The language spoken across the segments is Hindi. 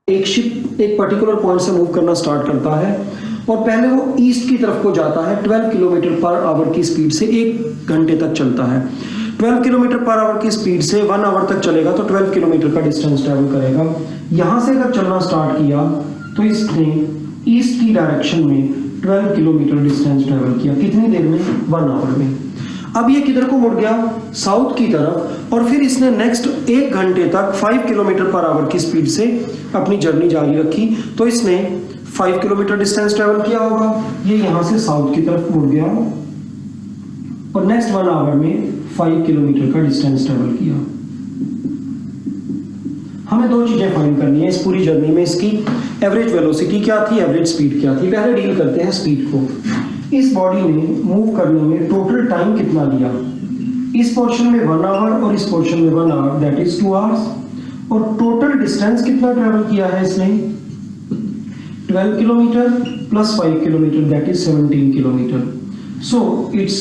एक शिप एक पर्टिकुलर पॉइंट से मूव करना स्टार्ट करता है और पहले वो ईस्ट की तरफ को जाता है 12 किलोमीटर पर आवर की स्पीड से, 1 घंटे तक चलता है। 12 किलोमीटर पर आवर की स्पीड से 1 आवर तक चलेगा तो 12 किलोमीटर का डिस्टेंस ट्रेवल करेगा। यहां से अगर चलना स्टार्ट किया तो इसने ईस्ट की डायरेक्शन में 12 किलोमीटर डिस्टेंस ट्रेवल किया। कितनी देर में? 1 आवर में। अब ये किधर को मुड़ गया? साउथ की तरफ। और फिर इसने नेक्स्ट 1 घंटे तक 5 किलोमीटर पर आवर की स्पीड से अपनी जर्नी जारी रखी। तो इसने 5 किलोमीटर डिस्टेंस ट्रेवल किया होगा। ये यहां से साउथ की तरफ मुड़ गया और नेक्स्ट 1 आवर में 5 किलोमीटर का डिस्टेंस ट्रेवल किया। हमें 2 चीजें फाइंड करनी है इस पूरी जर्नी में। इसकी एवरेज वेलोसिटी क्या थी, एवरेज स्पीड क्या थी। पहले डील करते हैं स्पीड को। इस बॉडी ने मूव करने में टोटल टाइम कितना लिया? इस पोर्शन में 1 आवर और इस पोर्शन में 1 आवर, दैट इज 2 आवर्स। और टोटल डिस्टेंस कितना ट्रेवल किया है इसने? 12 kilometre plus 5 kilometre, that is 17 kilometre. So it's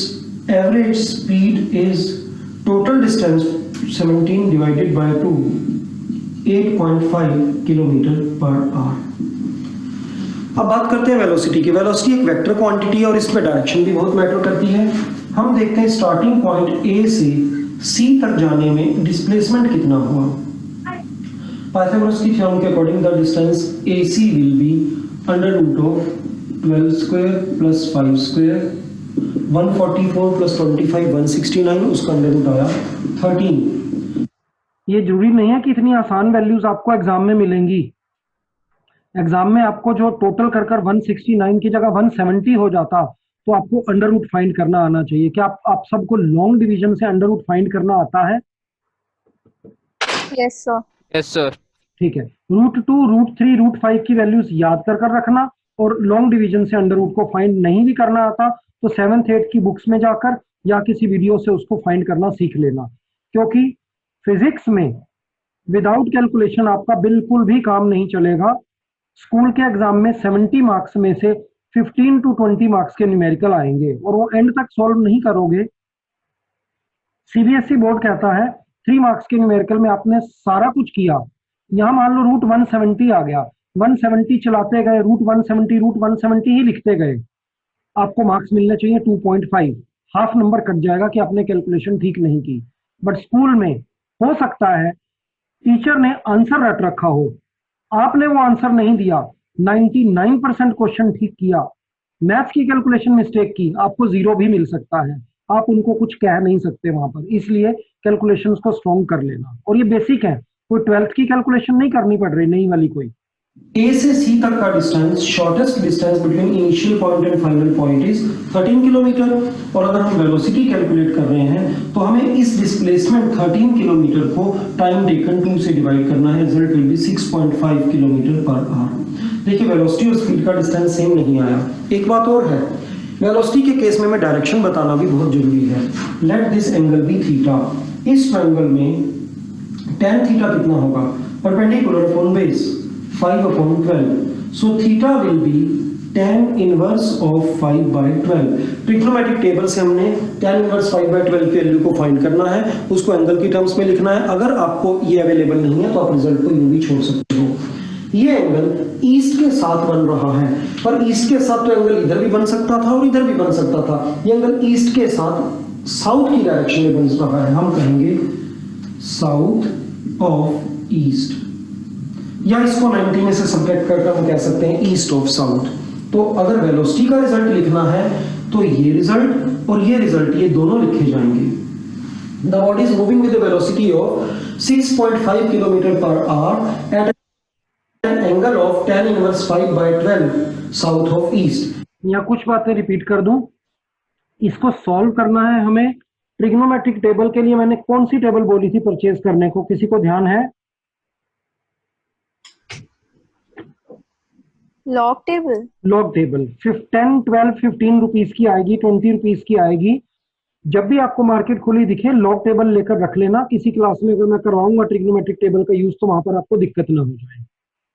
average speed is total distance 17 divided by 2, 8.5 kilometre per our. अब बात करते हैं वेलोसिटी की। वेलोसिटी एक वेक्टर क्वांटिटी है और इसमें डायरेक्शन भी बहुत मैटर करती है। हम देखते हैं स्टार्टिंग पॉइंट ए से सी तक जाने में डिस्प्लेसमेंट कितना हुआ। पाइथागोरस की थ्योरम के according the distance AC will be under root of 12 square plus 5 square, 144 plus 25 169, उसका अंडर रूट आया 13। ये जरूरी नहीं है कि इतनी आसान वैल्यूज आपको एग्जाम में मिलेंगी। एग्जाम में आपको जो टोटल कर 169 की जगह 170 हो जाता तो आपको अंडर रूट फाइंड करना आना चाहिए। क्या आप सबको लॉन्ग डिवीजन से अंडर रूट फाइंड करना आता है? Yes sir. Yes sir. ठीक है। √2, √3, √5 की वैल्यूज याद कर रखना। और लॉन्ग डिवीजन से अंडर रूट को फाइंड नहीं भी करना आता तो 7th 8th की बुक्स में जाकर या किसी वीडियो से उसको फाइंड करना सीख लेना, क्योंकि फिजिक्स में विदाउट कैलकुलेशन आपका बिल्कुल भी काम नहीं चलेगा। स्कूल के एग्जाम में 70 मार्क्स में से 15 to 20 मार्क्स के न्यूमेरिकल आएंगे और वो एंड तक सॉल्व नहीं करोगे। CBSE बोर्ड कहता है 3 मार्क्स के न्यूमेरिकल में आपने सारा कुछ किया। यहां मान लो रूट 170 आ गया, 170 चलाते गए, रूट 170 ही लिखते गए, आपको मार्क्स मिलने चाहिए 2.5। हाफ नंबर कट जाएगा कि आपने कैलकुलेशन ठीक नहीं की। बट स्कूल में हो सकता है टीचर ने आंसर रट रखा हो, आपने वो आंसर नहीं दिया, 99% क्वेश्चन ठीक किया, मैथ्स की कैलकुलेशन मिस्टेक की, आपको 0 भी मिल सकता है। आप उनको कुछ कह नहीं सकते वहां पर, इसलिए कैलकुलेशंस को स्ट्रॉन्ग कर लेना। और ये बेसिक है, कोई 12th की कैलकुलेशन नहीं करनी पड़ रही नई वाली कोई। A से C तक का distance, shortest distance between initial point and final point is 13 kilometre. और अगर हम वेलोसिटी कैलकुलेट कर रहे हैं तो हमें इस डिस्प्लेसमेंट 13 किलोमीटर को टाइम टेकन 2 से डिवाइड करना है। Result will B 6.5 kilometre per our. देखिए वेलोसिटी और स्पीड का डिस्टेंस सेम नहीं आया। एक बात और है, वेलोसिटी के केस में डायरेक्शन बताना भी बहुत जरूरी है। Let this angle be theta. इस ट्रायंगल में tan थीटा कितना होगा? Perpendicular upon base 5/12. So theta will be tan inverse of 5/12. Trigonometric table से हमने tan इनवर्स 5/12 की वैल्यू को फाइंड करना है, उसको एंगल की टर्म्स में लिखना है। अगर आपको ये अवेलेबल नहीं है तो आप रिजल्ट को यूं भी छोड़ सकते हो। ये एंगल ईस्ट के साथ बन रहा है, पर ईस्ट के साथ तो एंगल इधर भी बन सकता था और इधर भी बन सकता था। ये एंगल ईस्ट के साथ साउथ की डायरेक्शन में बन रहा है, हम कहेंगे साउथ ऑफ ईस्ट, या इसको 90 में से सब्ट्रैक्ट करके हम कह सकते हैं ईस्ट ऑफ साउथ। तो अगर वेलोसिटी का रिजल्ट लिखना है तो ये रिजल्ट और ये रिजल्ट, ये दोनों लिखे जाएंगे। The body is moving with the velocity of 6.5 kilometre per hour at an angle of tan inverse 5/12 south of east. या कुछ बातें रिपीट कर दूं, इसको सॉल्व करना है हमें। ट्रिग्नोमेट्रिक टेबल के लिए मैंने कौन सी टेबल बोली थी परचेज करने को, किसी को ध्यान है? Log table. Log table 10, 12, 15 rupees की आएगी, 20 रुपीज की आएगी। जब भी आपको मार्केट खुली दिखे लॉग टेबल लेकर रख लेना। किसी क्लास में अगर मैं करवाऊंगा ट्रिग्नोमेट्रिक टेबल का यूज तो वहां पर आपको दिक्कत ना हो जाए।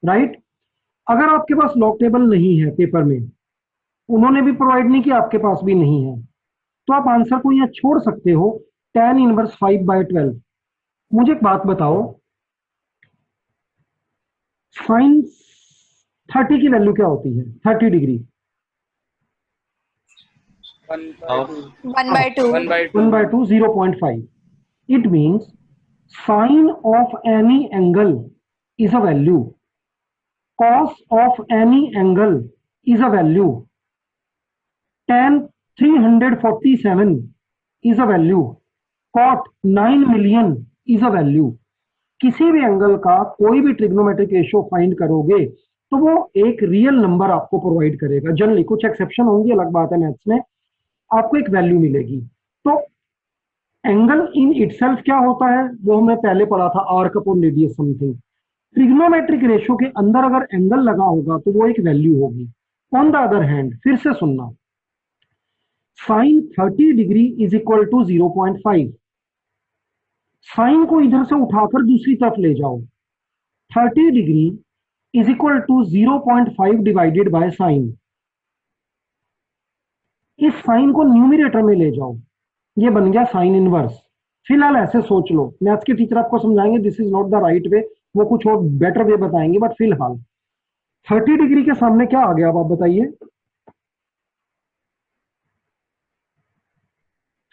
राइट। अगर आपके पास लॉग टेबल नहीं है, पेपर में उन्होंने भी प्रोवाइड नहीं किया, आपके पास भी नहीं है, तो आप आंसर को यहाँ छोड़ सकते हो, tan इनवर्स 5/12। मुझे एक बात बताओ, साइन 30 की वैल्यू क्या होती है? 30 degree 1/2 1/2 0.5. It means sine of any angle is a value, cos of any angle is a value, tan 347 is a value, cot 9 million is a value. किसी भी एंगल का कोई भी ट्रिग्नोमेट्रिक रेशियो फाइंड करोगे तो वो एक रियल नंबर आपको प्रोवाइड करेगा। जनरली कुछ एक्सेप्शन होंगी, अलग बात है, मैथ्स में आपको एक वैल्यू मिलेगी। तो एंगल इन इटसेल्फ क्या होता है वो हमने पहले पढ़ा था, arc upon radius something. Trigonometric ratio के अंदर अगर एंगल लगा होगा तो वो एक वैल्यू होगी। ऑन द अदर हैंड, फिर से सुनना, sine 30 degree is equal to 0.5। Sine को इधर से उठाकर दूसरी तरफ ले जाओ, 30 degree is equal to 0.5 divided by sine. इस साइन को न्यूमरेटर में ले जाओ, ये बन गया साइन इनवर्स। फिलहाल ऐसे सोच लो, मैथ्स के टीचर आपको समझाएंगे this is not the right way, वो कुछ और बेटर वे बताएंगे, बट फिलहाल 30 डिग्री के सामने क्या आ गया अब आप बताइए,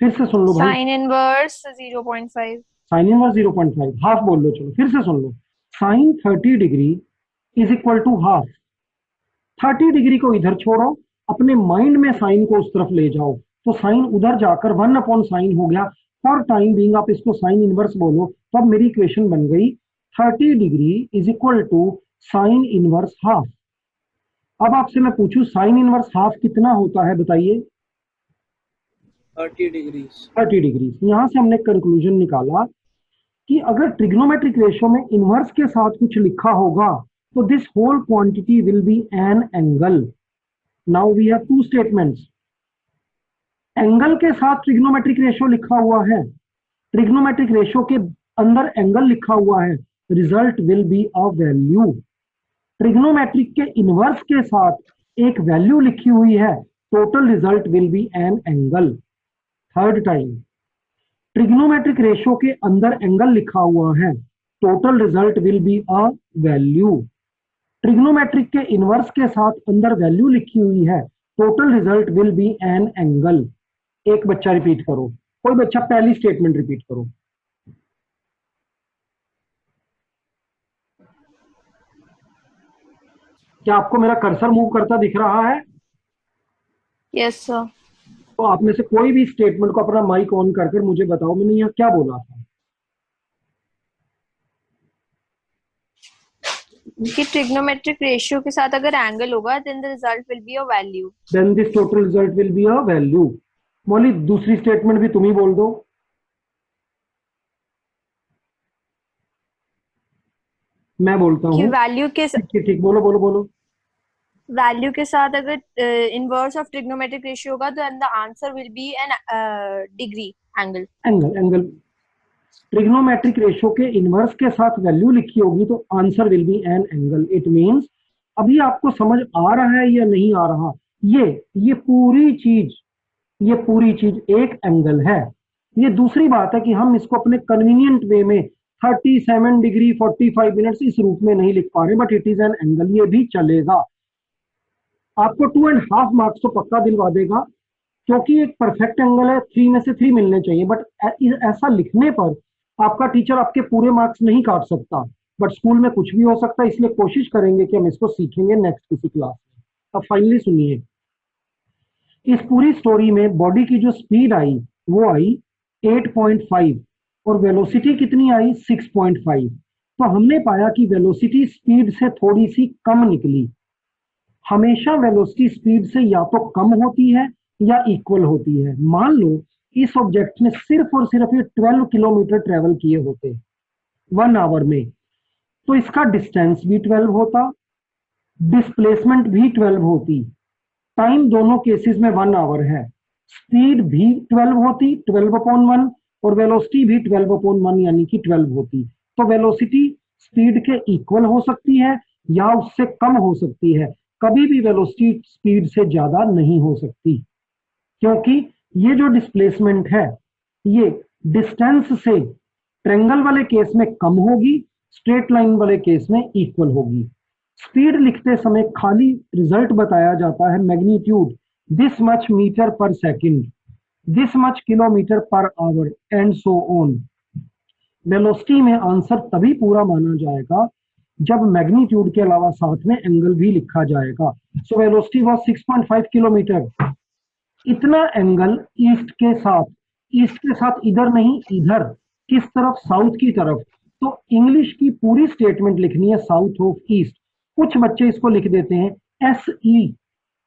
फिर से सुन लो भाई। Sine inverse 0.5 sine inverse 0.5, half बोल लो, चलो फिर से सुन लो, sine 30 degree is equal to half. 30 degree को इधर छोड़ो, अपने माइंड में साइन को उस तरफ ले जाओ, तो साइन उधर जाकर 1 अपॉन साइन हो गया। फॉर टाइम बीइंग आप इसको साइन इनवर्स बोलो, तो अब मेरी इक्वेशन बन गई 30 degree is equal to sine inverse half. अब आपसे मैं पूछूं साइन इनवर्स हाफ कितना होता है बताइए? 30 डिग्री। 30 डिग्री। यहां से हमने कंक्लूजन निकाला कि अगर ट्रिग्नोमेट्रिक रेशियो में इनवर्स के साथ कुछ लिखा होगा तो this whole quantity will be an angle. Now we have two statements. Angle के साथ ट्रिग्नोमेट्रिक रेशियो लिखा हुआ है, ट्रिग्नोमेट्रिक रेशियो के अंदर एंगल लिखा हुआ है, result will be a value. Trigonometric के इनवर्स के साथ एक वैल्यू लिखी हुई है, total result will be an angle. Third time, trigonometric ratio के अंदर एंगल लिखा हुआ है, total result will be a value. Trigonometric के इनवर्स के साथ अंदर वैल्यू लिखी हुई है, total result will be an angle. एक बच्चा रिपीट करो, कोई बच्चा पहली स्टेटमेंट रिपीट करो। क्या आपको मेरा कर्सर मूव करता दिख रहा है? Yes sir. तो आप में से कोई भी स्टेटमेंट को अपना माइक ऑन कर मुझे बताओ मैंने यहाँ क्या बोला था। कि ट्रिग्नोमेट्रिक रेशियो के साथ अगर एंगल होगा then the result will be a value. Then this total result will be a value. मौली दूसरी स्टेटमेंट भी तुम ही बोल दो। मैं बोलता हूँ वैल्यू के ठीक, बोलो बोलो बोलो। वैल्यू के साथ अगर इनवर्स ऑफ ट्रिग्नोमेट्रिक रेशियो होगा तो the answer will be an degree angle. Angle trigonometric ratio के इनवर्स के साथ वैल्यू लिखी होगी तो answer will be an angle. It means अभी आपको समझ आ रहा है या नहीं आ रहा, ये पूरी चीज एक एंगल है। ये दूसरी बात है कि हम इसको अपने कन्वीनियंट वे में 37 डिग्री 45 मिनट्स इस रूप में नहीं लिख पा रहे, but it is an angle, ये भी चलेगा। आपको 2.5 मार्क्स तो पक्का दिलवा देगा क्योंकि एक परफेक्ट एंगल है, 3 में से 3 मिलने चाहिए, बट ऐसा लिखने पर आपका टीचर आपके पूरे मार्क्स नहीं काट सकता, बट स्कूल में कुछ भी हो सकता है, इसलिए कोशिश करेंगे कि हम इसको सीखेंगे नेक्स्ट किसी क्लास में। अब फाइनली सुनिए, इस पूरी स्टोरी में बॉडी की जो स्पीड आई वो आई 8.5 और वेलोसिटी कितनी आई 6.5। तो हमने पाया कि वेलोसिटी स्पीड से थोड़ी सी कम निकली। हमेशा वेलोसिटी स्पीड से या तो कम होती है या इक्वल होती है। मान लो इस ऑब्जेक्ट ने सिर्फ और सिर्फ ये 12 किलोमीटर ट्रेवल किए होते 1 आवर में, तो इसका डिस्टेंस भी 12 होता, डिस्प्लेसमेंट भी 12 होती, टाइम दोनों केसेस में 1 आवर है, स्पीड भी 12 होती 12/1 और वेलोसिटी भी 12/1 यानी कि 12 होती। तो वेलोसिटी स्पीड के इक्वल हो सकती है या उससे कम हो सकती है, कभी भी वेलोसिटी स्पीड से ज्यादा नहीं हो सकती, क्योंकि ये जो डिस्प्लेसमेंट है ये डिस्टेंस से ट्रेंगल वाले केस में कम होगी, स्ट्रेट लाइन वाले केस में इक्वल होगी। स्पीड लिखते समय खाली रिजल्ट बताया जाता है magnitude this much metre per second, this much kilometre per our and so on. Velocity में आंसर तभी पूरा माना जाएगा जब मैग्नीट्यूड के अलावा साथ में एंगल भी लिखा जाएगा। So velocity was 6.5 kilometre. इतना एंगल ईस्ट के साथ इधर नहीं, इधर किस तरफ, साउथ की तरफ। तो इंग्लिश की पूरी स्टेटमेंट लिखनी है साउथ ऑफ ईस्ट। कुछ बच्चे इसको लिख देते हैं एस ई,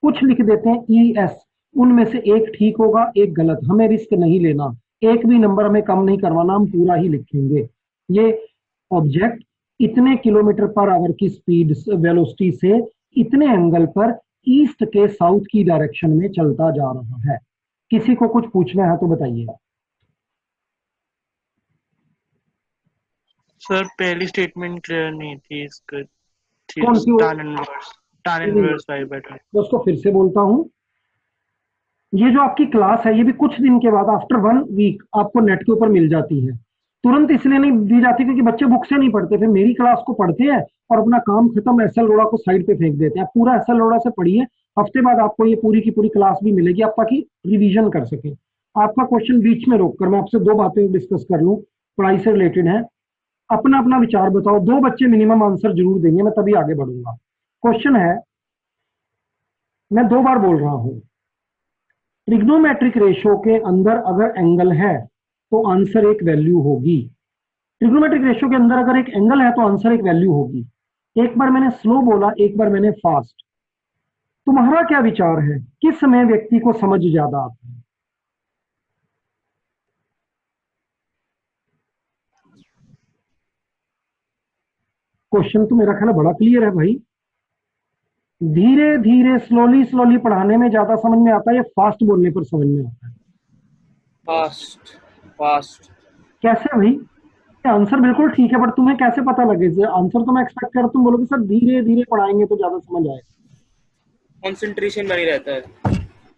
कुछ लिख देते हैं ई एस। उनमें से एक ठीक होगा, एक गलत। हमें रिस्क नहीं लेना, एक भी नंबर हमें कम नहीं करवाना, हम पूरा ही लिखेंगे। ये ऑब्जेक्ट इतने किलोमीटर पर आवर की स्पीड वेलोसिटी से इतने एंगल पर ईस्ट के साउथ की डायरेक्शन में चलता जा रहा है। किसी को कुछ पूछना है तो बताइए। सर पहली स्टेटमेंट क्लियर नहीं थी, इसका थी कौन सी? tan inverse y by 2। तो उसको फिर से बोलता हूं। ये जो आपकी क्लास है ये भी कुछ दिन के बाद आफ्टर 1 वीक आपको नेट के ऊपर मिल जाती है। तुरंत इसलिए नहीं दी जाती क्योंकि बच्चे बुक से नहीं पढ़ते, फिर मेरी क्लास को पढ़ते हैं और अपना काम खत्म एसएल लोड़ा को साइड पे फेंक देते हैं। पूरा एसएल लोड़ा से पढ़िए, हफ्ते बाद आपको ये पूरी की पूरी क्लास भी मिलेगी, आप ताकि रिवीजन कर सके। आपका क्वेश्चन बीच में रोक कर मैं आपसे दो बातें डिस्कस कर लूं, पढ़ाई से रिलेटेड है। अपना अपना विचार बताओ, दो बच्चे मिनिमम आंसर जरूर देंगे, मैं तभी आगे बढ़ूंगा। क्वेश्चन है, मैं दो बार बोल रहा हूं, ट्रिग्नोमेट्रिक रेशियो के अंदर अगर एंगल है तो आंसर एक वैल्यू होगी। ट्रिग्नोमेट्रिक रेशियो के अंदर अगर एक एंगल है तो आंसर एक वैल्यू होगी। एक बार मैंने स्लो बोला, एक बार मैंने फास्ट। तुम्हारा क्या विचार है, किस समय व्यक्ति को समझ ज्यादा आता है? क्वेश्चन तो मेरा ख्याल है बड़ा क्लियर है भाई। धीरे धीरे स्लोली स्लोली पढ़ाने में ज्यादा समझ में आता है या फास्ट बोलने पर समझ में आता है? Fast fast. कैसे भाई? आंसर बिल्कुल ठीक है, बट तुम्हें कैसे पता लगे? आंसर तो मैं एक्सपेक्ट कर रहा हूं तुम बोलोगे सर धीरे धीरे पढ़ाएंगे तो ज्यादा समझ आएगा। कंसंट्रेशन बनी रहता है।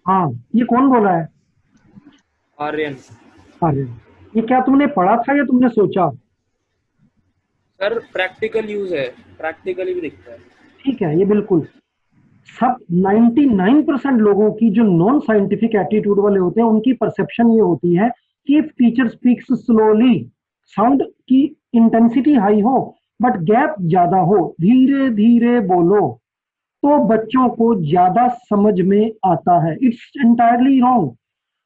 हाँ, ये कौन बोला है? आर्यन। अरे, ये क्या तुमने पढ़ा था या तुमने सोचा? सर प्रैक्टिकल यूज है, प्रैक्टिकली भी दिखता है। ठीक है, ये बिल्कुल सब 99% लोगों की जो नॉन साइंटिफिक एटीट्यूड वाले होते हैं उनकी परसेप्शन ये होती है कि टीचर स्पीक्स स्लोली, साउंड की इंटेंसिटी हाई हो बट गैप ज्यादा हो, धीरे धीरे बोलो तो बच्चों को ज्यादा समझ में आता है। It's entirely wrong.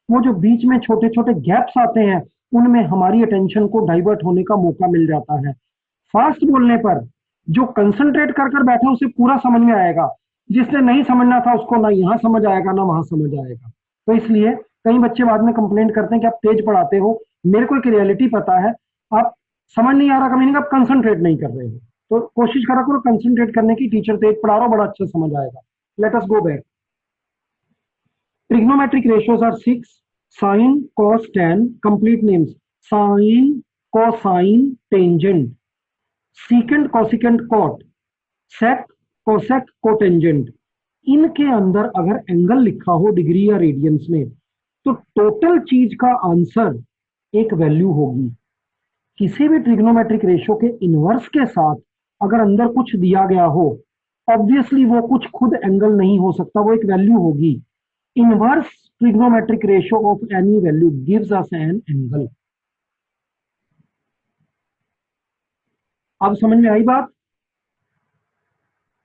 वो जो बीच में छोटे छोटे गैप्स आते हैं उनमें हमारी अटेंशन को डाइवर्ट होने का मौका मिल जाता है। फास्ट बोलने पर जो कंसंट्रेट कर कर बैठा उसे पूरा समझ में आएगा, जिसने नहीं समझना था उसको ना यहाँ समझ आएगा ना वहां समझ आएगा। तो इसलिए कई बच्चे बाद में कंप्लेंट करते हैं कि आप तेज पढ़ाते हो। मेरे को एक रियलिटी पता है, आप समझ नहीं आ रहा का मीनिंग आप कंसंट्रेट नहीं कर रहे हो। तो कोशिश करा करो कंसंट्रेट करने की, टीचर तेज पढ़ा रहा हो बड़ा अच्छा समझ आएगा। Let us go back. Trigonometric ratios are 6, sine cos tan, complete names sine cosine tangent, secant cosecant cot, sec cosec cotangent। इनके अंदर अगर एंगल लिखा हो डिग्री या रेडियंस में तो टोटल चीज का आंसर एक वैल्यू होगी। किसी भी ट्रिग्नोमेट्रिक रेशियो के इनवर्स के साथ अगर अंदर कुछ दिया गया हो, ऑब्वियसली वो कुछ खुद एंगल नहीं हो सकता, वो एक वैल्यू होगी। Inverse trigonometric ratio of any value gives us an angle. अब समझ में आई बात?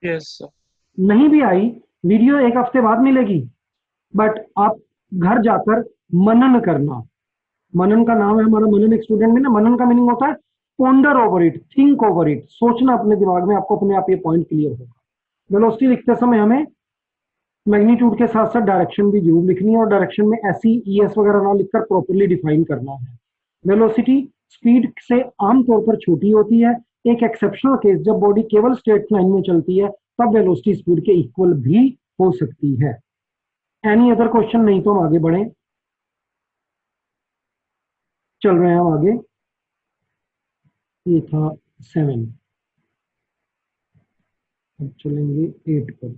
Yes sir. नहीं भी आई, वीडियो एक हफ्ते बाद मिलेगी, बट आप घर जाकर मनन करना। मनन का नाम है हमारा, मनन एक स्टूडेंट में ना, मनन का मीनिंग होता है ponder over it, think over it, सोचना अपने दिमाग में, आपको अपने आप ये पॉइंट क्लियर होगा। वेलोसिटी लिखते समय हमें मैग्नीट्यूड के साथ साथ डायरेक्शन भी जरूर लिखनी है और डायरेक्शन में ऐसी ES वगैरह ना लिखकर प्रॉपर्ली डिफाइन करना है। वेलोसिटी स्पीड से आमतौर पर छोटी होती है। एक एक्सेप्शनल केस जब बॉडी केवल स्ट्रेट लाइन में चलती है तब वेलोसिटी स्पीड के इक्वल भी हो सकती है। Any other question? नहीं तो हम आगे बढ़े, चल रहे हैं हम आगे। ये था 7, अब चलेंगे 8 पर।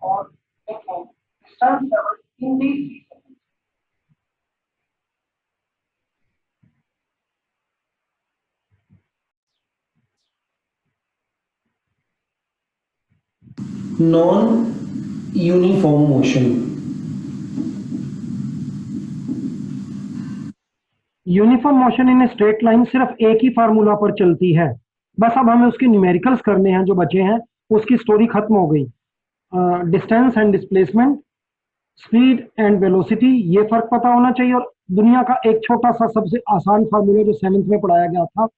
और distance in the non uniform motion. Uniform motion in straight line सिर्फ एक ही फार्मूला पर चलती है, बस अब हमें उसके न्यूमेरिकल्स करने हैं, जो बचे हैं उसकी स्टोरी खत्म हो गई। Distance and displacement, speed and velocity, ये फर्क पता होना चाहिए। और दुनिया का एक छोटा सा सबसे आसान फार्मूला जो 7th में पढ़ाया गया था,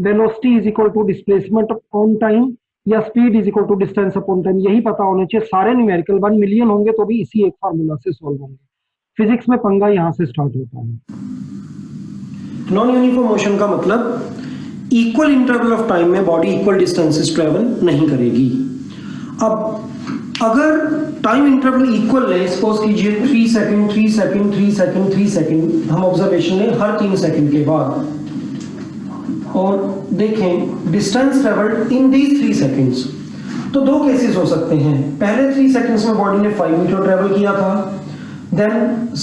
velocity is equal to displacement upon time या speed is equal to distance upon time, यही पता होने चाहिए। सारे न्यूमेरिकल 1 मिलियन होंगे तो भी इसी एक फार्मूला से सॉल्व होंगे। फिजिक्स में पंगा यहाँ से स्टार्ट होता है। नॉन यूनिफॉर्म मोशन का मतलब इक्वल इंटरवल ऑफ टाइम में बॉडी इक्वल डिस्टेंसेस ट्रेवल नहीं करेगी। अब अगर टाइम इंटरवल इक्वल है, सपोज कीजिए 3 सेकंड 3 सेकंड 3 सेकंड 3 सेकंड, हम ऑब्जर्वेशन लें हर 3 सेकंड के बाद, और देखें distance travelled in these 3 seconds, तो दो केसेस हो सकते हैं। पहले 3 सेकंड्स में बॉडी ने 5 मीटर ट्रेवल किया था, देन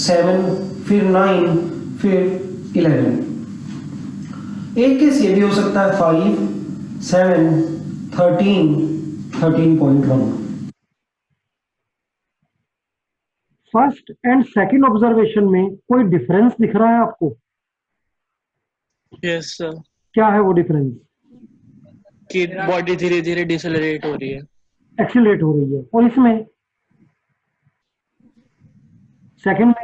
7, फिर 9, फिर 11। एक केस ये भी हो सकता है 5, 7, 13, 13.1। फर्स्ट एंड सेकंड ऑब्जर्वेशन में कोई डिफरेंस दिख रहा है आपको? यस सर, क्या है वो डिफरेंस? कि बॉडी धीरे धीरे डिसेलरेट हो रही है, एक्सीलरेट हो रही है। और इसमें सेकंड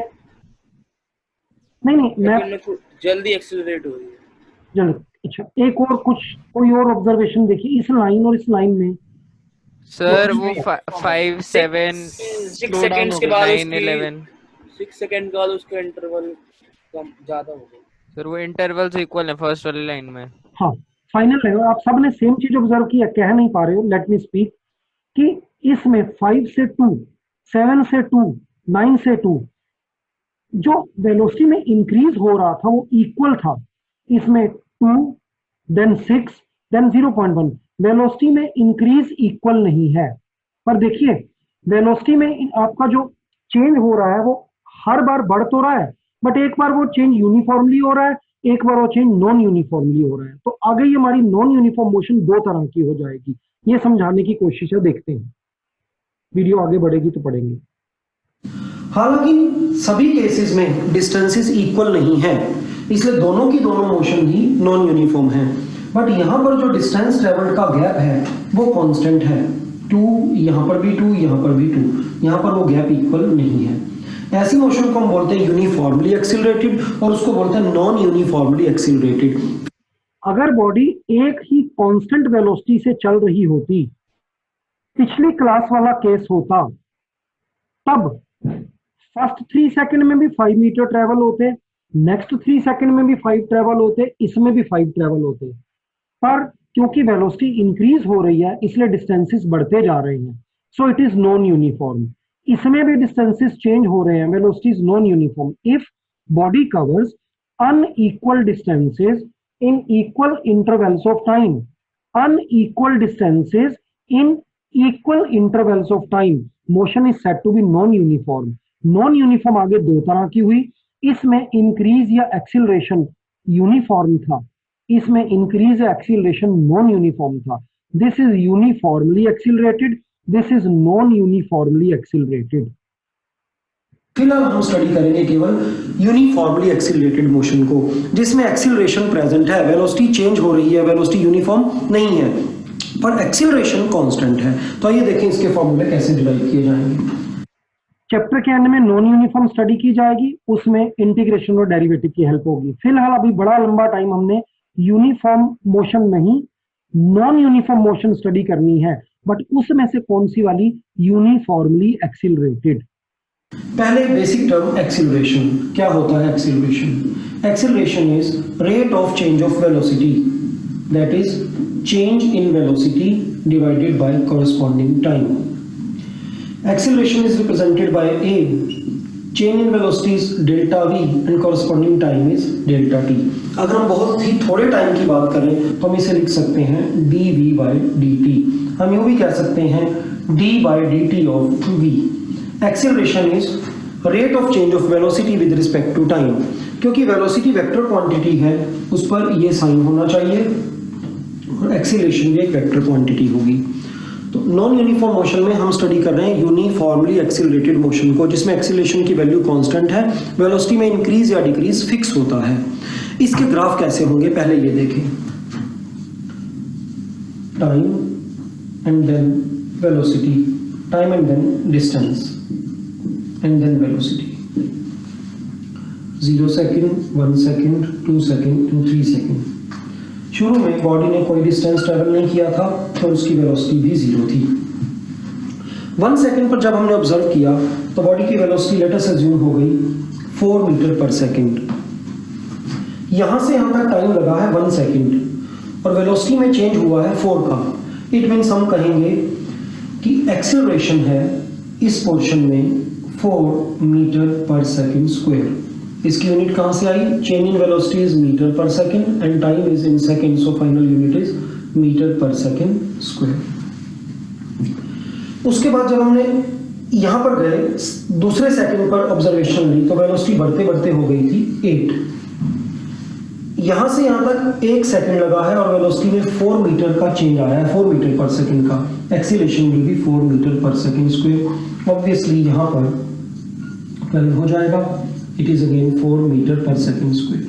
में नहीं मैं सेकंड में जल्दी एक्सेलरेट हो रही है। जल्द। अच्छा, एक और कुछ कोई और ऑब्जर्वेशन देखिए इस लाइन और इस लाइन में। सर वो 5, 7 6 सेकंड्स के बाद 9, 11 6 सेकंड के बाद उसका इंटरवल कम ज्यादा हो गया। सर वो इंटरवल से इक्वल है फर्स्ट वाली लाइन में। हाँ, फाइनल है। आप सबने सेम चीज ऑब्जर्व किया, कह नहीं पा रहे हो, लेट मी स्पीक, कि इसमें 5 से 2, 7 से 2, 9 से 2 जो वेलोसिटी में इंक्रीज हो रहा था वो इक्वल था। इसमें 2, देन 6, देन 0.1। वेलोसिटी में इंक्रीज इक्वल नहीं है। पर देखिए वेलोसिटी में आपका जो चेंज हो रहा है वो हर बार बढ़ तो रहा है, बट एक बार वो चेंज यूनिफॉर्मली हो रहा है, एक बार वो चेंज नॉन यूनिफॉर्मली हो रहा है। तो आगे ये हमारी नॉन यूनिफॉर्म मोशन 2 तरह की हो जाएगी। ये समझाने की कोशिश है, देखते हैं वीडियो आगे बढ़ेगी तो पढ़ेंगे। हालांकि सभी केसेस में डिस्टेंसेस इक्वल नहीं है, इसलिए दोनों की दोनों मोशन ही नॉन यूनिफॉर्म है। बट यहाँ पर जो डिस्टेंस ट्रेवल्ड का गैप है वो कांस्टेंट है, 2, यहाँ पर भी 2, यहाँ पर भी 2, यहाँ पर वो गैप इक्वल नहीं है। ऐसी मोशन को हम बोलते हैं यूनिफॉर्मली एक्सिलरेटेड, और उसको बोलते हैं नॉन यूनिफॉर्मली एक्सिलरेटेड। अगर बॉडी एक ही कांस्टेंट वेलोसिटी से चल रही होती, पिछली क्लास वाला केस होता, तब फर्स्ट 3 सेकंड में भी 5 मीटर ट्रेवल होते, नेक्स्ट 3 सेकंड में भी 5 ट्रेवल होते, इसमें भी 5 ट्रेवल होते। पर क्योंकि वेलोसिटी इंक्रीज हो रही है इसलिए डिस्टेंसेस बढ़ते जा रहे हैं, so it is non uniform. इसमें भी डिस्टेंसेस चेंज हो रहे हैं, velocity is non uniform if body covers unequal distances in equal intervals of time. Unequal distances in equal intervals of time. Motion is said to be non-uniform. Non-uniform आगे 2 तरह की हुई, इसमें increase या acceleration uniform था, इसमें increase या acceleration non-uniform था. This is uniformly accelerated. This is non-uniformly accelerated. फिलहाल हम स्टडी करेंगे केवल यूनिफॉर्मली एक्सिलरेटेड मोशन को, जिसमें एक्सिलरेशन प्रेजेंट है, वेलोसिटी चेंज हो रही है, वेलोसिटी यूनिफॉर्म नहीं है, पर एक्सिलरेशन कांस्टेंट है। तो आइए देखें इसके फॉर्मूले कैसे डिराइव किए जाएंगे। चैप्टर के एंड में नॉन यूनिफॉर्म स्टडी की जाएगी, उसमें इंटीग्रेशन और डेरिवेटिव की हेल्प होगी। फिलहाल अभी बड़ा लंबा टाइम हमने यूनिफॉर्म मोशन नहीं नॉन यूनिफॉर्म मोशन स्टडी करनी है, बट उसमें से कौन सी वाली? Uniformly accelerated. पहले बेसिक टर्म एक्सिलरेशन। क्या होता है acceleration? Acceleration is rate of change of velocity, that is change in velocity divided by corresponding time. Acceleration is represented by A, change in velocity is delta we and corresponding time is delta T. अगर हम बहुत ही थोड़े टाइम की बात करें तो हम इसे लिख सकते हैं dv by dt। हम यूं भी कह सकते हैं d by dt of v। Acceleration is rate of change of velocity with respect to time. क्योंकि वेलोसिटी वेक्टर क्वांटिटी है उस पर ये साइन होना चाहिए, और एक्सेलरेशन भी एक वेक्टर क्वांटिटी होगी। तो नॉन यूनिफॉर्म मोशन में हम स्टडी कर रहे हैं यूनिफॉर्मली एक्सीलरेटेड मोशन को, जिसमें एक्सीलरेशन की वैल्यू कांस्टेंट है, वेलोसिटी में इंक्रीज या डिक्रीज फिक्स होता है। इसके ग्राफ कैसे होंगे पहले ये देखें, time and then velocity, time and then distance and then velocity, 0 second, 1 second, 2 second and 3 second. शुरू में बॉडी ने कोई डिस्टेंस ट्रेवल नहीं किया था तो उसकी वेलोसिटी भी 0 थी। 1 सेकेंड पर जब हमने ऑब्जर्व किया तो बॉडी की वेलोसिटी लेट अस अज्यूम हो गई 4 मीटर पर सेकेंड। यहां से यहां तक टाइम लगा है 1 सेकेंड और वेलोसिटी में चेंज हुआ है 4 का। इट मीन्स हम कहेंगे कि एक्सेलरेशन है इस पोर्शन में 4 मीटर पर सेकेंड स्क्वायर। इसकी यूनिट कहां से आई? Change in velocity is metre per second and time is in second, so final unit is metre per second square. उसके बाद जब हमने यहां पर गए दूसरे सेकंड पर ऑब्जर्वेशन ली तो वेलोसिटी बढ़ते बढ़ते हो गई थी 8। यहां से यहां तक 1 सेकंड लगा है और वेलोसिटी में 4 मीटर का चेंज आया है, 4 मीटर पर सेकंड का। Acceleration will be 4 metre per second square. Obviously यहां पर करंट हो जाएगा, it is again 4 meter per second square.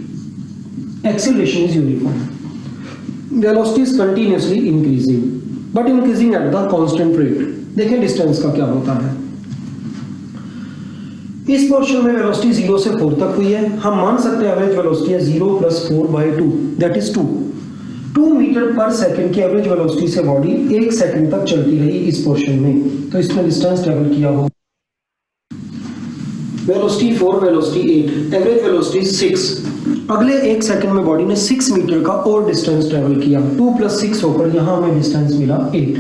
Acceleration is uniform. Velocity is continuously increasing, but increasing at the constant rate. देखें डिस्टेंस का क्या होता है। इस पोर्शन में वेलोसिटी 0 से 4 तक हुई है। हम मान सकते हैं एवरेज वेलोसिटी है 0 + 4/2, that is 2। 2 metre per second की एवरेज वेलोसिटी से बॉडी 1 सेकंड तक चलती रही इस पोर्शन में, तो इसमें डिस्टेंस ट्रेवल किया होगा वेलोसिटी 4, वेलोसिटी 8, एवरेज वेलोसिटी 6। अगले 1 सेकंड में बॉडी ने 6 मीटर का और डिस्टेंस ट्रेवल किया, 2 + 6 होकर यहां हमें डिस्टेंस मिला 8।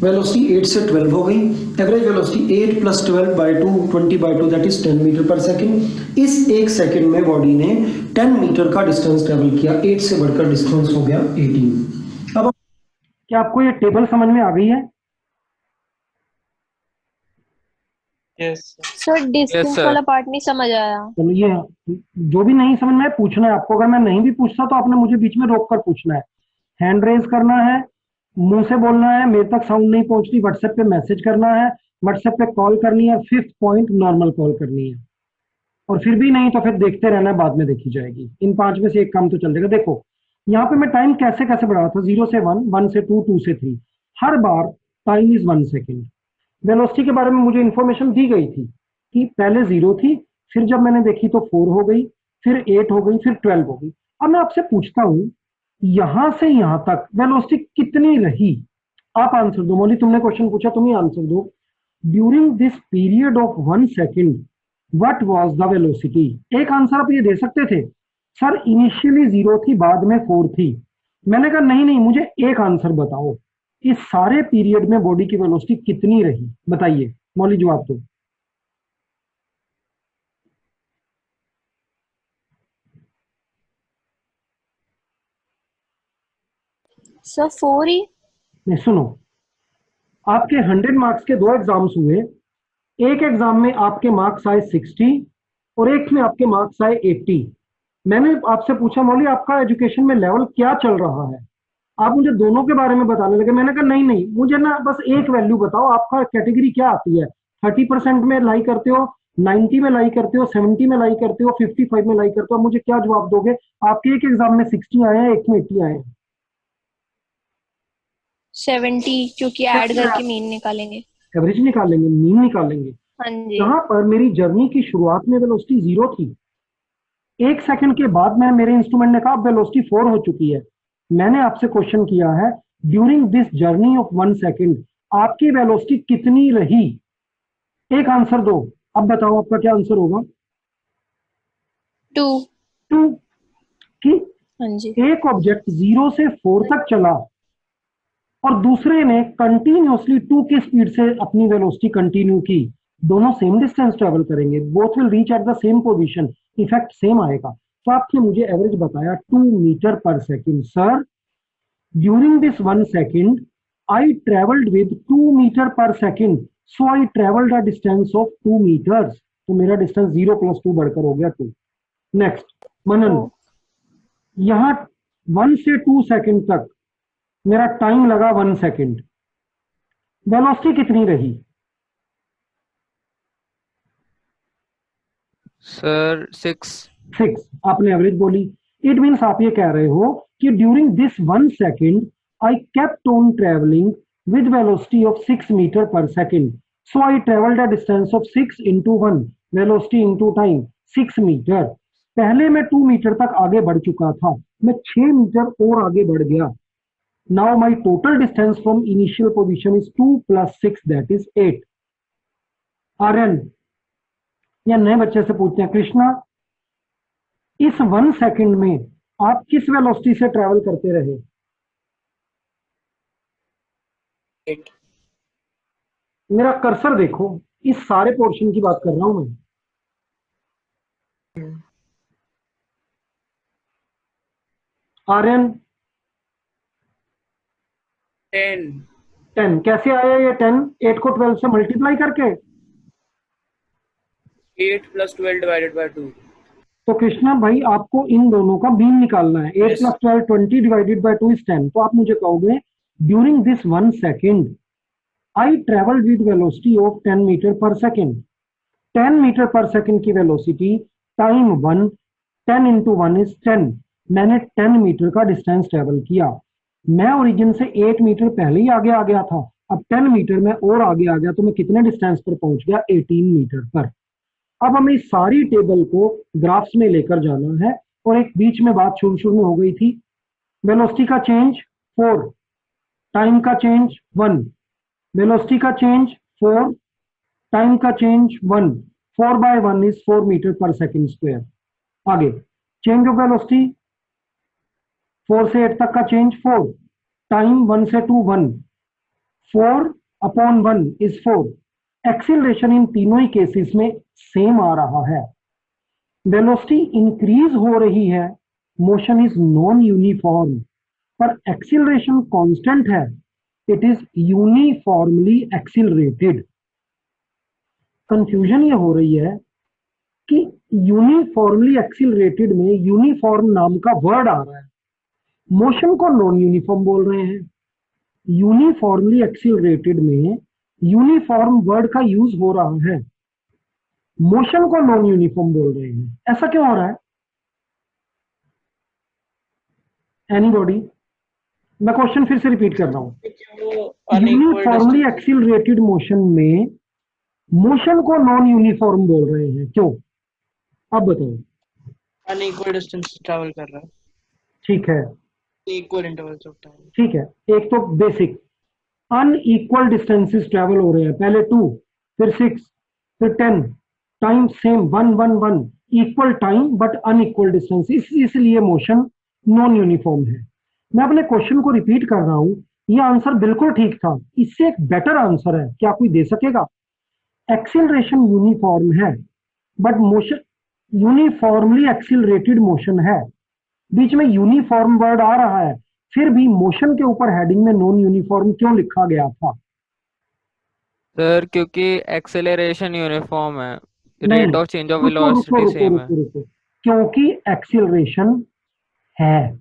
वेलोसिटी 8 से 12 हो गई। Average velocity 8 + 12/2, 20/2 that is 10 metre per second. इस 1 सेकंड में बॉडी ने 10 मीटर का डिस्टेंस ट्रेवल किया, 8 से बढ़कर डिस्टेंस हो गया 18। अब क्या आपको ये टेबल समझ में आ गई है? Yes sir distance sir. वाला पार्ट नहीं समझ आया। चलो ये जो भी नहीं समझ में आए पूछना है आपको। अगर मैं नहीं भी पूछता तो आपने मुझे बीच में रोक कर पूछना है, हैंड रेज करना है, मुंह से बोलना है, मेरे तक साउंड नहीं पहुंचती व्हाट्सएप पे मैसेज करना है, व्हाट्सएप पे कॉल करनी है, 5th पॉइंट नॉर्मल कॉल करनी है। और फिर भी नहीं तो फिर देखते रहना है, बाद में देखी जाएगी। इन 5 में से एक काम तो चल जाएगा। देखो यहाँ पे मैं टाइम कैसे कैसे बढ़ा रहा था, 0 से 1, 1 से 2, 2 से 3, हर बार टाइम इज 1 सेकेंड। वेलोसिटी के बारे में मुझे इंफॉर्मेशन दी गई थी कि पहले 0 थी, फिर जब मैंने देखी तो 4 हो गई, फिर 8 हो गई, फिर 12 हो गई। अब मैं आपसे पूछता हूं यहां से यहां तक वेलोसिटी कितनी रही? आप आंसर दो। मौली तुमने क्वेश्चन पूछा, तुम ही आंसर दो। During this period of 1 second what was the velocity? एक आंसर आप ये दे सकते थे, सर इनिशियली 0 थी, बाद में 4 थी। मैंने कहा नहीं नहीं, मुझे एक आंसर बताओ, इस सारे पीरियड में बॉडी की वेलोसिटी कितनी रही? बताइए मौली, जवाब दो। सर 4 ही। नहीं सुनो, आपके 100 मार्क्स के 2 एग्जाम्स हुए। एक एग्जाम में आपके मार्क्स आए 60 और एक में आपके मार्क्स आए 80। मैंने आपसे पूछा मौली आपका एजुकेशन में लेवल क्या चल रहा है? आप मुझे दोनों के बारे में बताने लगे। मैंने कहा नहीं नहीं, मुझे ना बस एक वैल्यू बताओ, आपका कैटेगरी क्या आती है? 30% में लाई करते हो, 90 में लाई करते हो, 70 में लाई करते हो, 55 में लाई करते हो? मुझे क्या जवाब दोगे? आपके एक एग्जाम में 60 आए हैं, एक में 80 आए हैं। 70 क्योंकि ऐड करके मीन निकालेंगे। एवरेज निकालेंगे, मीन निकालेंगे। हाँ जी। यहाँ पर मेरी जर्नी की शुरुआत में वेलोसिटी 0 थी। 1 सेकंड के बाद मैं मेरे इंस्ट्रूमेंट ने कहा वेलोसिटी 4 हो चुकी है। मैंने आपसे क्वेश्चन किया है during this journey of 1 second आपकी वेलोसिटी कितनी रही? एक आंसर दो। अब बताओ आपका क्या आंसर होगा? 2। कि हाँ जी। एक ऑब्जेक्ट 0 से 4 तक चला और दूसरे ने कंटिन्यूअसली 2 की स्पीड से अपनी वेलोसिटी कंटिन्यू की। दोनों सेम डिस्टेंस ट्रेवल करेंगे, both will reach at the same position, effect same आएगा। तो आपने मुझे एवरेज बताया 2 metre per second. Sir during this 1 second I travelled with 2 metre per second, so I travelled a distance of 2 metres. तो मेरा डिस्टेंस 0 + 2 बढ़कर हो गया 2। नेक्स्ट मनन, यहाँ 1 से 2 सेकेंड तक मेरा टाइम लगा 1 सेकेंड, वेलोसिटी कितनी रही? सर 6. 6, आपने एवरेज बोली। इट मीन्स आप ये कह रहे हो कि during this 1 second I kept on travelling with velocity of 6 metre per second, so I travelled a distance of 6 into 1, velocity into time 6 metre. पहले मैं 2 मीटर तक आगे बढ़ चुका था, मैं 6 मीटर और आगे बढ़ गया। Now my total distance from initial position is 2 + 6 that is 8। Aryan या नए बच्चे से पूछते हैं, कृष्णा इस 1 सेकेंड में आप किस वेलोसिटी से ट्रेवल करते रहे? 8। मेरा कर्सर देखो, इस सारे पोर्शन की बात कर रहा हूं मैं। आर्यन 10. 10 कैसे आया ये 10? 8 को 12 से मल्टीप्लाई करके। 8 + 12 divided by 2. तो कृष्णा भाई आपको इन दोनों का मीन निकालना है। 8 Yes. + 12 20 divided by 2 is 10। तो आप मुझे कहोगे during this 1 second I travel with velocity of 10 metre per second. 10 metre per second की वेलोसिटी टाइम 1, 10 इंटू 1 इज 10। मैंने 10 मीटर का डिस्टेंस ट्रेवल किया। मैं ओरिजिन से 8 मीटर पहले ही आगे आ गया था, अब 10 मीटर में और आगे आ गया, तो मैं कितने डिस्टेंस पर पहुंच गया? 18 मीटर पर। अब हमें इस सारी टेबल को ग्राफ्स में लेकर जाना है, और एक बीच में बात शुरू में हो गई थी, वेलोसिटी का चेंज 4, टाइम का चेंज 1, वेलोसिटी का चेंज 4, टाइम का change 1, 4/1 is 4 metre per second square. आगे चेंज ऑफ वेलोसिटी 4 से 8 तक का चेंज 4, टाइम 1 से 2 1, 4/1 इज 4। एक्सीलरेशन इन तीनों ही केसेस में सेम आ रहा है। वेलोसिटी इंक्रीज हो रही है, मोशन इज नॉन यूनिफॉर्म, पर एक्सीलरेशन कांस्टेंट है, it is uniformly accelerated. Confusion ये हो रही है कि यूनिफॉर्मली एक्सीलरेटेड में यूनिफॉर्म नाम का वर्ड आ रहा है, मोशन को नॉन यूनिफॉर्म बोल रहे हैं। यूनिफॉर्मली एक्सीलरेटेड में यूनिफॉर्म वर्ड का यूज हो रहा है, मोशन को नॉन यूनिफॉर्म बोल रहे हैं। ऐसा क्यों हो रहा है? एनीबॉडी? मैं क्वेश्चन फिर से रिपीट कर रहा हूं। यूनिफॉर्मली एक्सीलरेटेड मोशन में मोशन को नॉन यूनिफॉर्म बोल रहे हैं, क्यों? अब बताओ। अनइक्वल डिस्टेंस ट्रैवल कर रहा है, ठीक है, इक्वल इंटरवल्स ऑफ टाइम। ठीक है, एक तो बेसिक अनइक्वल डिस्टेंसेस ट्रैवल हो रहे हैं, पहले 2 फिर 6 फिर 10, time same 1 1 1, equal time but unequal distance, इसलिए मोशन नॉन यूनिफॉर्म है। मैं अपने क्वेश्चन को रिपीट कर रहा हूं, ये आंसर बिल्कुल ठीक था, इससे एक बेटर आंसर है, क्या कोई दे सकेगा? एक्सीलरेशन यूनिफॉर्म है but motion uniformly accelerated motion है। बीच में यूनिफॉर्म वर्ड आ रहा है, फिर भी मोशन के ऊपर हेडिंग में नॉन यूनिफॉर्म क्यों लिखा गया था? सर क्योंकि एक्सेलरेशन यूनिफॉर्म है, नहीं, रेट ऑफ चेंज ऑफ रुको रुको वेलोसिटी रुको सेम है। रुको रुको, क्योंकि एक्सीलरेशन है।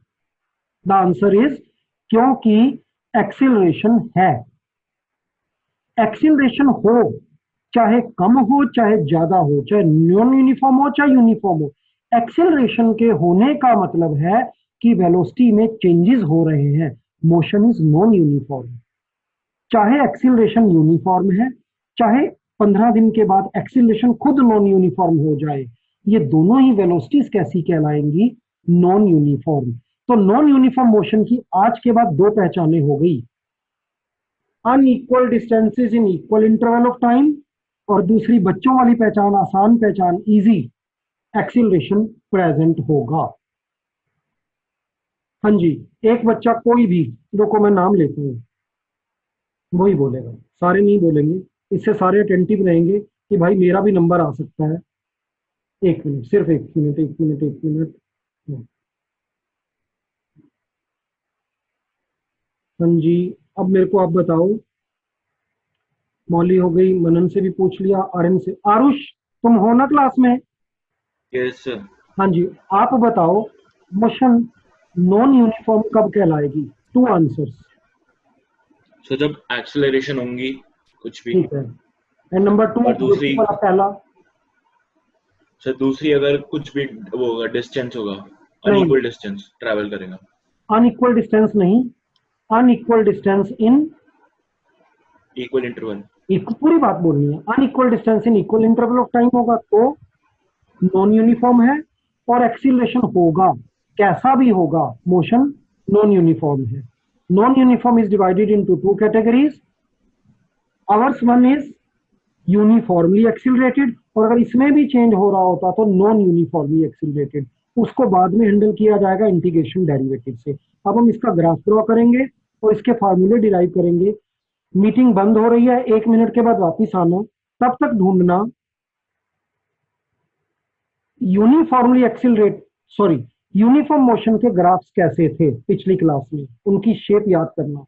द आंसर इज क्योंकि एक्सीलरेशन है। एक्सीलरेशन हो चाहे कम हो चाहे ज्यादा हो, चाहे नॉन यूनिफॉर्म हो चाहे यूनिफॉर्म हो, एक्सीलरेशन के होने का मतलब है कि वेलोसिटी में चेंजेस हो रहे हैं, मोशन इज नॉन यूनिफॉर्म। चाहे एक्सीलरेशन यूनिफॉर्म है, चाहे 15 दिन के बाद एक्सीलरेशन खुद नॉन यूनिफॉर्म हो जाए, ये दोनों ही वेलोसिटीज कैसी कहलाएंगी? Non uniform. तो नॉन यूनिफॉर्म मोशन की आज के बाद 2 पहचानें हो गई, unequal distances in equal interval of time, और दूसरी बच्चों वाली पहचान, आसान पहचान, इजी, एक्सीलरेशन प्रेजेंट होगा। हाँ जी, एक बच्चा कोई भी, रुको मैं नाम लेता हूँ, वही बोलेगा, सारे नहीं बोलेंगे, इससे सारे अटेंटिव रहेंगे कि भाई मेरा भी नंबर आ सकता है। 1 मिनट, सिर्फ 1 मिनट, 1 मिनट, 1 मिनट। हाँ जी, अब मेरे को आप बताओ, मौली हो गई, मनन से भी पूछ लिया, आर्यन से। आरुष तुम हो ना क्लास में? Yes sir. हाँ जी, आप बताओ मोशन नॉन यूनिफॉर्म कब कहलाएगी? 2 आंसर्स। सो जब एक्सेलरेशन होंगी कुछ भी, ठीक है। एंड नंबर 2 और दूसरी पहला सर दूसरी अगर कुछ भी वो होगा डिस्टेंस होगा, अनइक्वल डिस्टेंस ट्रैवल करेगा। अनइक्वल डिस्टेंस नहीं, unequal distance in equal interval. पूरी बात बोलनी है। Unequal distance in equal interval of time होगा तो नॉन यूनिफॉर्म है, और एक्सीलरेशन होगा कैसा भी होगा, मोशन नॉन यूनिफॉर्म है। Non uniform is divided into 2 categories. Hours one is uniformly accelerated, और अगर इसमें भी चेंज हो रहा होता तो नॉन यूनिफॉर्मली एक्सीलरेटेड, उसको बाद में हैंडल किया जाएगा इंटीग्रेशन डेरिवेटिव से। अब हम इसका ग्राफ ड्रॉ करेंगे और इसके फार्मूले डिराइव करेंगे। मीटिंग बंद हो रही है, 1 मिनट के बाद वापिस आना, तब तक ढूंढना यूनिफॉर्मली एक्सीलरेट यूनिफॉर्म मोशन के ग्राफ्स कैसे थे पिछली क्लास में, उनकी शेप याद करना।